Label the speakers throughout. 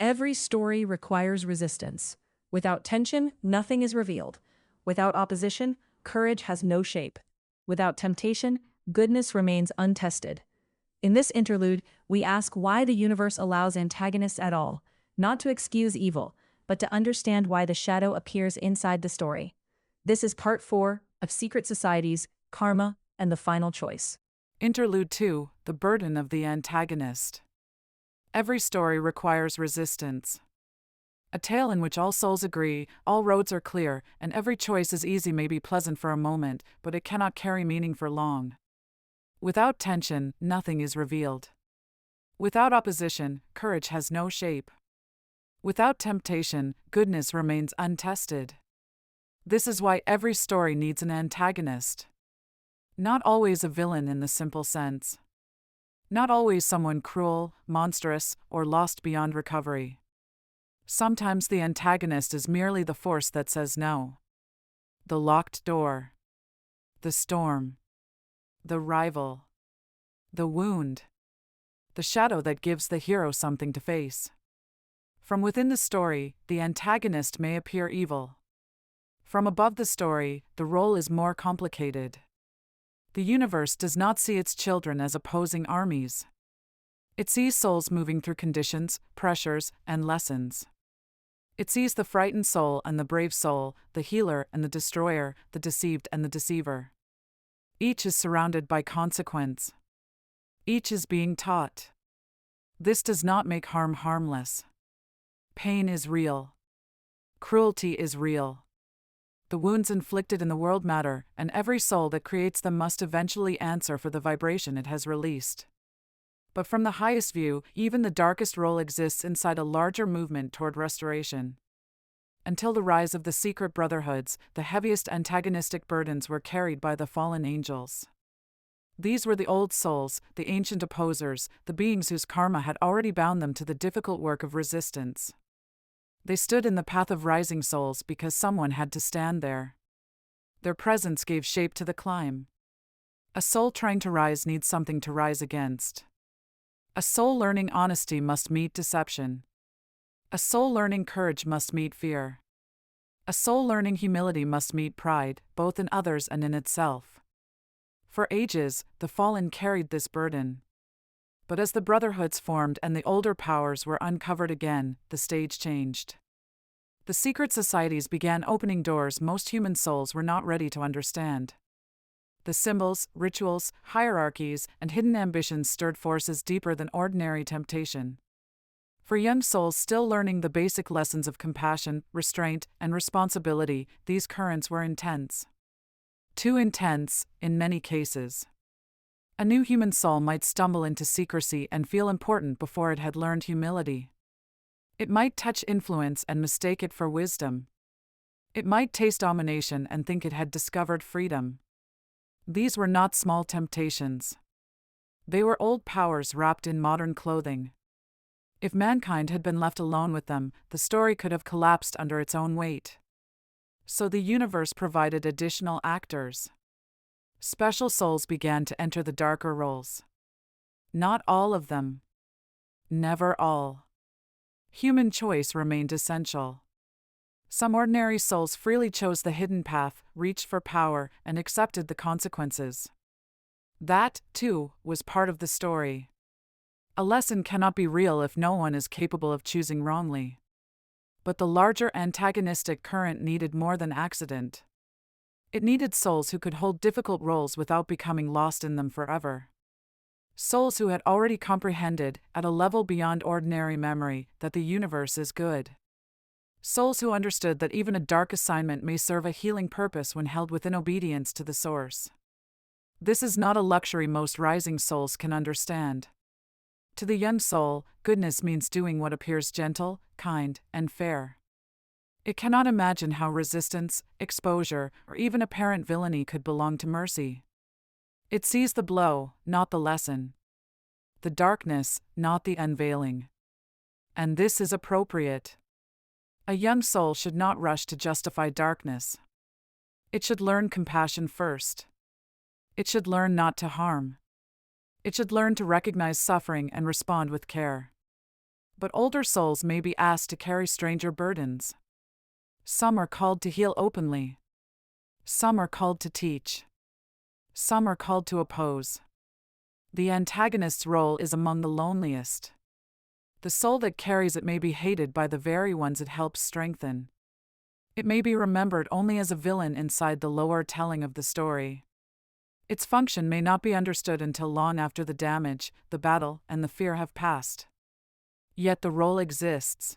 Speaker 1: Every story requires resistance. Without tension, nothing is revealed. Without opposition, courage has no shape. Without temptation, goodness remains untested. In this interlude, we ask why the universe allows antagonists at all, not to excuse evil, but to understand why the shadow appears inside the story. This is part 4 of Secret Societies, Karma, and the Final Choice.
Speaker 2: Interlude 2, The Burden of the Antagonist. Every story requires resistance. A tale in which all souls agree, all roads are clear, and every choice is easy may be pleasant for a moment, but it cannot carry meaning for long. Without tension, nothing is revealed. Without opposition, courage has no shape. Without temptation, goodness remains untested. This is why every story needs an antagonist. Not always a villain in the simple sense. Not always someone cruel, monstrous, or lost beyond recovery. Sometimes the antagonist is merely the force that says no. The locked door. The storm. The rival. The wound. The shadow that gives the hero something to face. From within the story, the antagonist may appear evil. From above the story, the role is more complicated. The universe does not see its children as opposing armies. It sees souls moving through conditions, pressures, and lessons. It sees the frightened soul and the brave soul, the healer and the destroyer, the deceived and the deceiver. Each is surrounded by consequence. Each is being taught. This does not make harm harmless. Pain is real. Cruelty is real. The wounds inflicted in the world matter, and every soul that creates them must eventually answer for the vibration it has released. But from the highest view, even the darkest role exists inside a larger movement toward restoration. Until the rise of the secret brotherhoods, the heaviest antagonistic burdens were carried by the fallen angels. These were the old souls, the ancient opposers, the beings whose karma had already bound them to the difficult work of resistance. They stood in the path of rising souls because someone had to stand there. Their presence gave shape to the climb. A soul trying to rise needs something to rise against. A soul learning honesty must meet deception. A soul learning courage must meet fear. A soul learning humility must meet pride, both in others and in itself. For ages, the fallen carried this burden. But as the brotherhoods formed and the older powers were uncovered again, the stage changed. The secret societies began opening doors most human souls were not ready to understand. The symbols, rituals, hierarchies, and hidden ambitions stirred forces deeper than ordinary temptation. For young souls still learning the basic lessons of compassion, restraint, and responsibility, these currents were intense. Too intense, in many cases. A new human soul might stumble into secrecy and feel important before it had learned humility. It might touch influence and mistake it for wisdom. It might taste domination and think it had discovered freedom. These were not small temptations. They were old powers wrapped in modern clothing. If mankind had been left alone with them, the story could have collapsed under its own weight. So the universe provided additional actors. Special souls began to enter the darker roles. Not all of them. Never all. Human choice remained essential. Some ordinary souls freely chose the hidden path, reached for power, and accepted the consequences. That, too, was part of the story. A lesson cannot be real if no one is capable of choosing wrongly. But the larger antagonistic current needed more than accident. It needed souls who could hold difficult roles without becoming lost in them forever. Souls who had already comprehended, at a level beyond ordinary memory, that the universe is good. Souls who understood that even a dark assignment may serve a healing purpose when held within obedience to the source. This is not a luxury most rising souls can understand. To the young soul, goodness means doing what appears gentle, kind, and fair. It cannot imagine how resistance, exposure, or even apparent villainy could belong to mercy. It sees the blow, not the lesson. The darkness, not the unveiling. And this is appropriate. A young soul should not rush to justify darkness. It should learn compassion first. It should learn not to harm. It should learn to recognize suffering and respond with care. But older souls may be asked to carry stranger burdens. Some are called to heal openly. Some are called to teach. Some are called to oppose. The antagonist's role is among the loneliest. The soul that carries it may be hated by the very ones it helps strengthen. It may be remembered only as a villain inside the lower telling of the story. Its function may not be understood until long after the damage, the battle, and the fear have passed. Yet the role exists.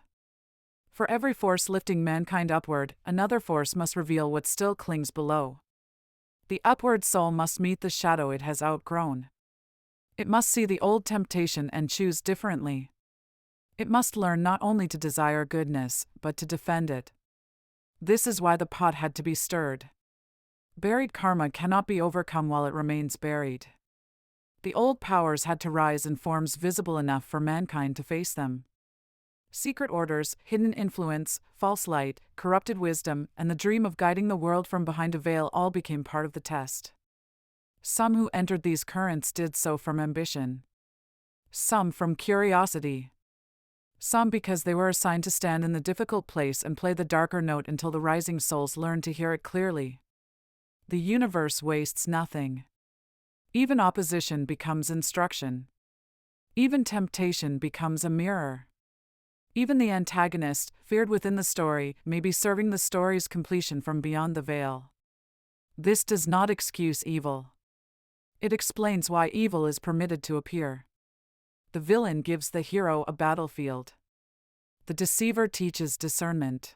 Speaker 2: For every force lifting mankind upward, another force must reveal what still clings below. The upward soul must meet the shadow it has outgrown. It must see the old temptation and choose differently. It must learn not only to desire goodness, but to defend it. This is why the pot had to be stirred. Buried karma cannot be overcome while it remains buried. The old powers had to rise in forms visible enough for mankind to face them. Secret orders, hidden influence, false light, corrupted wisdom, and the dream of guiding the world from behind a veil all became part of the test. Some who entered these currents did so from ambition. Some from curiosity. Some because they were assigned to stand in the difficult place and play the darker note until the rising souls learned to hear it clearly. The universe wastes nothing. Even opposition becomes instruction. Even temptation becomes a mirror. Even the antagonist, feared within the story, may be serving the story's completion from beyond the veil. This does not excuse evil. It explains why evil is permitted to appear. The villain gives the hero a battlefield. The deceiver teaches discernment.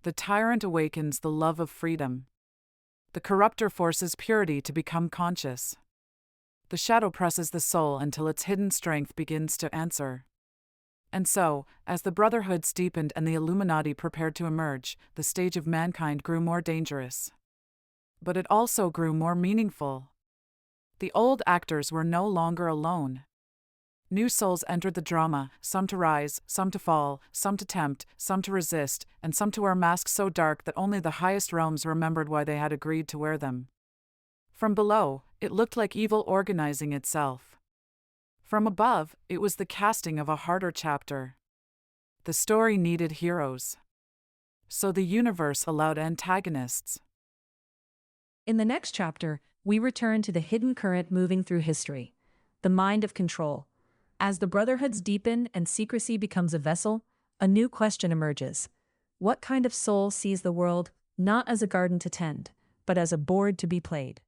Speaker 2: The tyrant awakens the love of freedom. The corrupter forces purity to become conscious. The shadow presses the soul until its hidden strength begins to answer. And so, as the brotherhoods deepened and the Illuminati prepared to emerge, the stage of mankind grew more dangerous. But it also grew more meaningful. The old actors were no longer alone. New souls entered the drama, some to rise, some to fall, some to tempt, some to resist, and some to wear masks so dark that only the highest realms remembered why they had agreed to wear them. From below, it looked like evil organizing itself. From above, it was the casting of a harder chapter. The story needed heroes. So the universe allowed antagonists.
Speaker 1: In the next chapter, we return to the hidden current moving through history, the mind of control. As the brotherhoods deepen and secrecy becomes a vessel, a new question emerges. What kind of soul sees the world, not as a garden to tend, but as a board to be played?